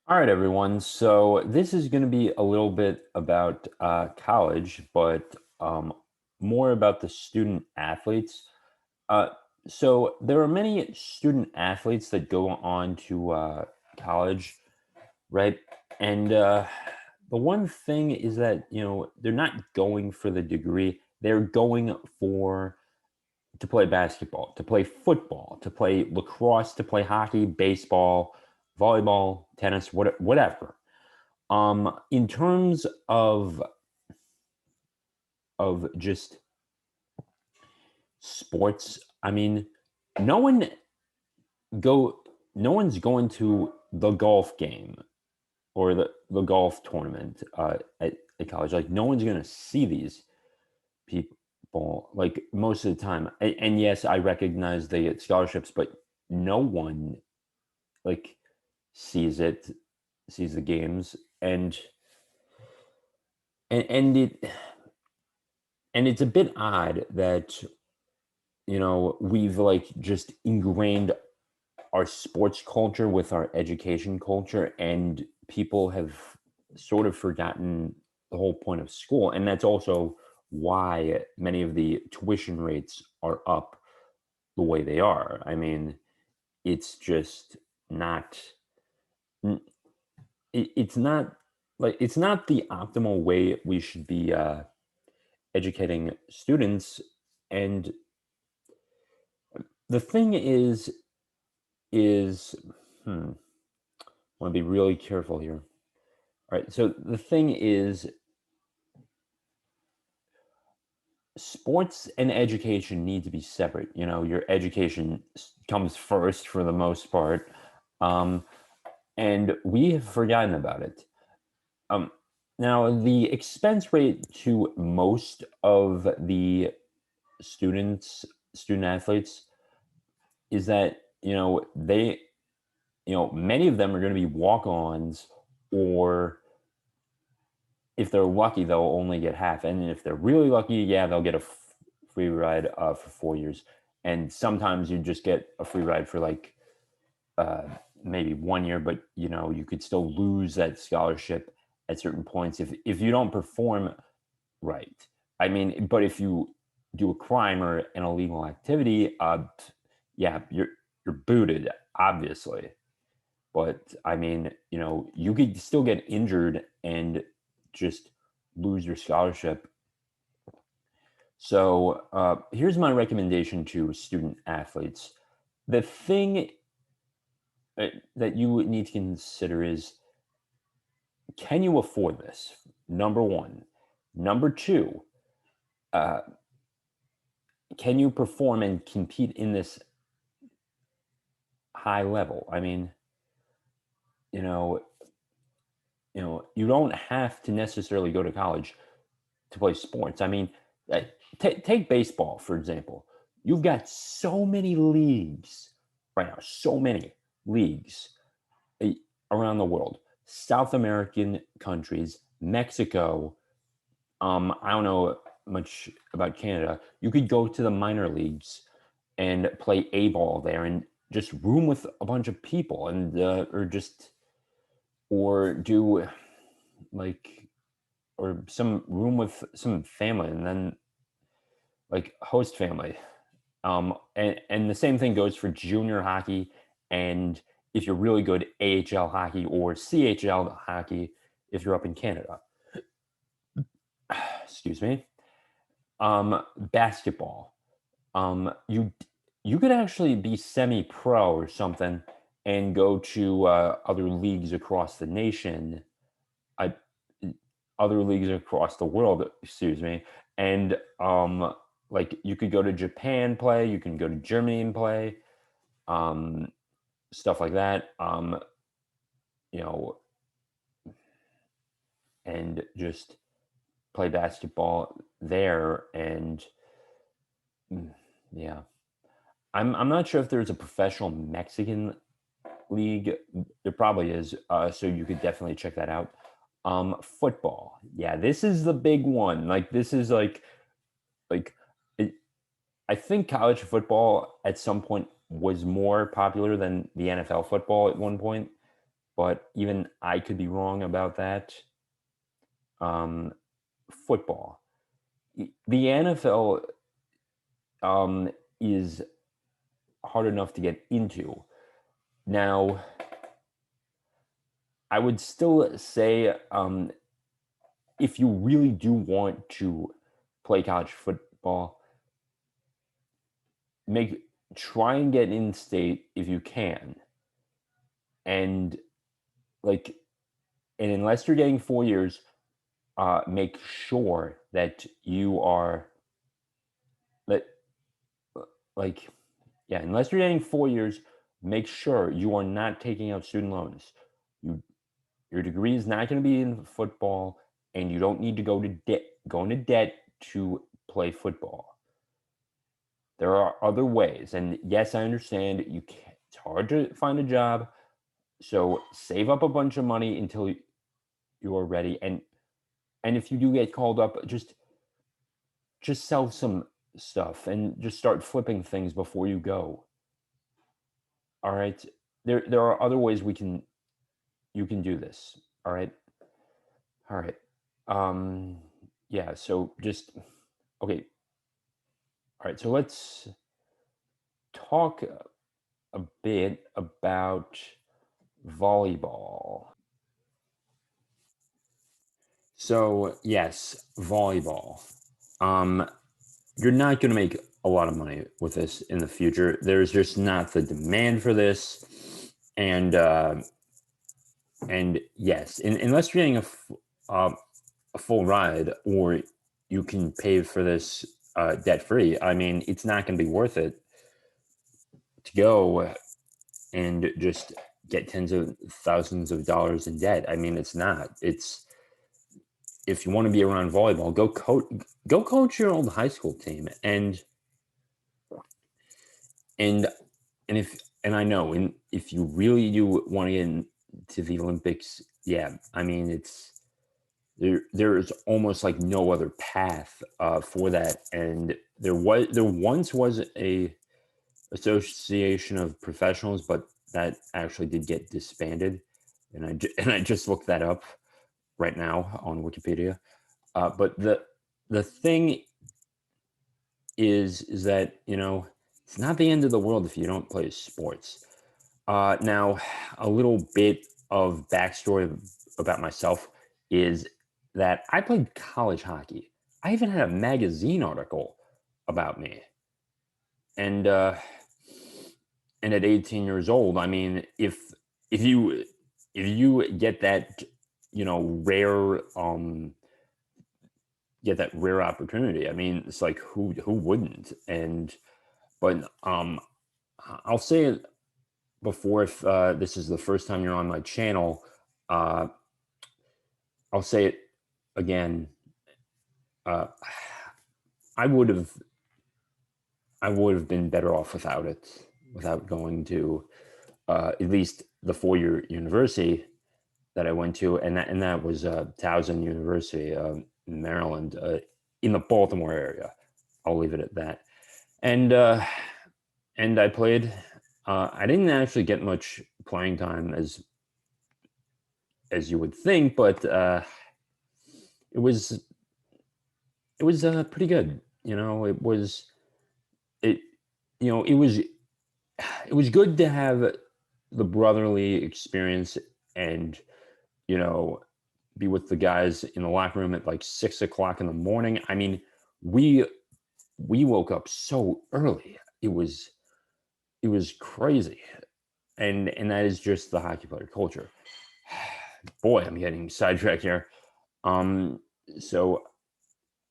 All right, everyone. So this is going to be a little bit about college, but more about the student athletes. Uh, so there are many student athletes that go on to college, right? And the one thing is that they're not going for the degree; they're going for to play basketball, to play football, to play lacrosse, to play hockey, baseball, volleyball, tennis, whatever. In terms of just sports, I mean, no one go no one's going to the golf game or the golf tournament at college. Like no one's gonna see these people like most of the time. And yes, I recognize they get scholarships, but no one like sees it, sees the games, and it's a bit odd that we've like just ingrained our sports culture with our education culture, and people have sort of forgotten the whole point of school. And that's also why many of the tuition rates are up the way they are. I mean, it's just not n- it's not like it's not the optimal way we should be educating students. And the thing is hmm, I want to be really careful here. All right. So the thing is, sports and education need to be separate. Your education comes first for the most part. Um, and we have forgotten about it. Um, Now, the expense rate to most of the students, student athletes, is that, many of them are going to be walk ons, or if they're lucky, they'll only get half. And if they're really lucky, yeah, they'll get a free ride for 4 years. And sometimes you just get a free ride for like uh, maybe 1 year, but you could still lose that scholarship at certain points if you don't perform right. I mean, but if you do a crime or an illegal activity, yeah, you're booted, obviously. But I mean, you could still get injured and just lose your scholarship. So here's my recommendation to student athletes. The thing that you would need to consider is, can you afford this? Number one. Number two, uh, can you perform and compete in this high level? I mean, you know, you don't have to necessarily go to college to play sports. I mean, uh, take baseball, for example. You've got so many leagues right now, so many leagues uh, around the world, South American countries, Mexico. I don't know much about Canada. You could go to the minor leagues and play A ball there and just room with a bunch of people, and or do like or some room with some family, and then like host family. And the same thing goes for junior hockey, and if you're really good, AHL hockey or CHL hockey if you're up in Canada. Excuse me. Basketball. You could actually be semi-pro or something and go to other leagues across the nation, I, other leagues across the world. Excuse me. And like you could go to Japan play, you can go to Germany and play. Um, Stuff like that. You know, and just play basketball there. And mm, yeah, I'm not sure if there's a professional Mexican league. There probably is. So you could definitely check that out. Football. Yeah, this is the big one. Like this is like it, I think college football at some point was more popular than the NFL football at one point. but even I could be wrong about that. Um, Football. The NFL is hard enough to get into. Now, I would still say if you really do want to play college football, try and get in state if you can. And like and unless you're getting 4 years, make sure that you are that like yeah, unless you're getting 4 years, make sure you are not taking out student loans. You Your degree is not going to be in football, and you don't need to go into debt to play football. There are other ways, and yes, I understand it's hard to find a job. So save up a bunch of money until you are ready, and if you do get called up, just sell some stuff and just start flipping things before you go. All right, there are other ways you can do this. All right, all right. Um, yeah. So just okay. All right. So let's talk a bit about volleyball. So yes, volleyball. Um, you're not going to make a lot of money with this in the future. There's just not the demand for this, and yes, unless you're getting uh, a full ride, or you can pay for this debt free. I mean, it's not going to be worth it to go and just get tens of thousands of dollars in debt. I mean, it's not. It's If you want to be around volleyball, go coach your old high school team, and and if and I know, and if you really do want to get into the Olympics, yeah, I mean, there's almost like no other path for that, and there once was a association of professionals, but that actually did get disbanded, and and I just looked that up right now on Wikipedia. But the thing is that it's not the end of the world if you don't play sports. Now, a little bit of backstory about myself is that I played college hockey. I even had a magazine article about me, and and at 18 years old, I mean, if you if you get that rare get that rare opportunity, I mean, it's like who wouldn't? And but I'll say it before, if this is the first time you're on my channel, uh, I'll say it again. Uh, I would have been better off without it, without going to at least the 4 year university that I went to, and that was Towson University, in Maryland, in the Baltimore area. I'll leave it at that. And I played. I didn't actually get much playing time as you would think, but it was pretty good. It it was good to have the brotherly experience, and you know be with the guys in the locker room at like 6 o'clock in the morning. I mean, we woke up so early. It was crazy, and that is just the hockey player culture. Boy, I'm getting sidetracked here. Um, so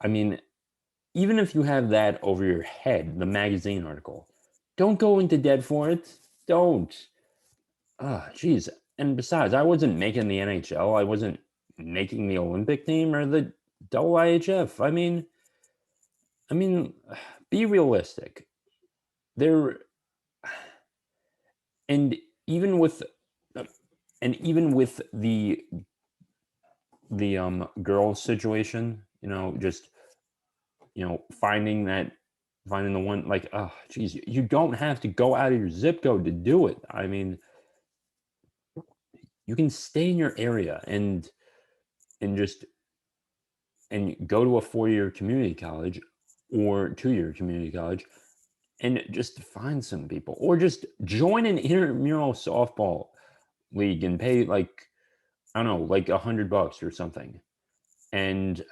I mean, even if you have that over your head, the magazine article, don't go into debt for it. Don't. Ah, geez. And besides, I wasn't making the NHL. I wasn't making the Olympic team or the IHF. I mean, be realistic. There, and even with, even with the girl situation, just finding the one, like, oh, geez, you don't have to go out of your zip code to do it. I mean, you can stay in your area and just and go to a 4-year community college or 2-year community college and just find some people, or just join an intramural softball league and pay like, I don't know, like $100 or something. And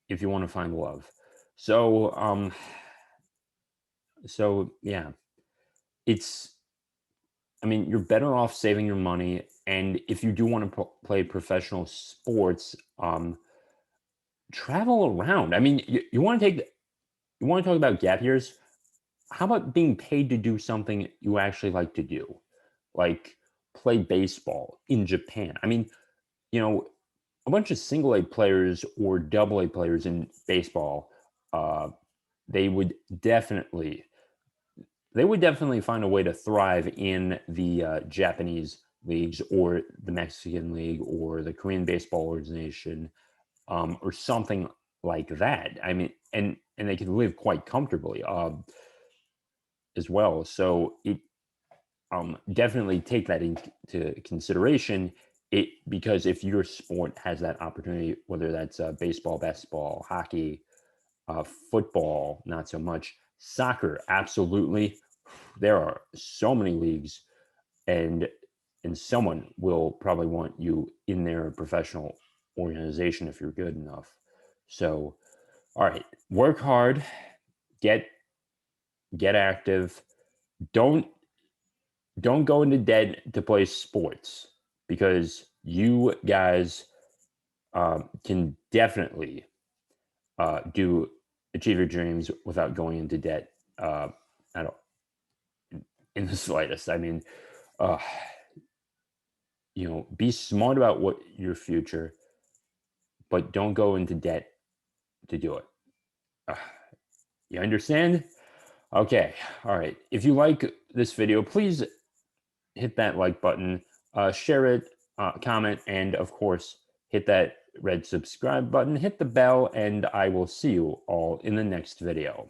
if you want to find love. So, yeah, it's, I mean, you're better off saving your money. And if you do want to play professional sports, travel around. I mean, you want to you want to talk about gap years? How about being paid to do something you actually like to do? Like play baseball in Japan. I mean, you know, a bunch of single A players or double A players in baseball, uh, they would definitely find a way to thrive in the Japanese leagues or the Mexican league or the Korean baseball organization, or something like that. I mean, and they can live quite comfortably as well. So it definitely take that into consideration. It because if your sport has that opportunity, whether that's baseball, basketball, hockey, football, not so much, soccer, absolutely. There are so many leagues, and someone will probably want you in their professional organization if you're good enough. So, all right, work hard, get active. Don't go into debt to play sports, because you guys can definitely do achieve your dreams without going into debt at all, in the slightest. I mean, uh, be smart about what your future, but don't go into debt to do it. Uh, you understand? Okay. All right. If you like this video, please hit that like button, share it, comment, and of course, hit that red subscribe button, hit the bell, and I will see you all in the next video.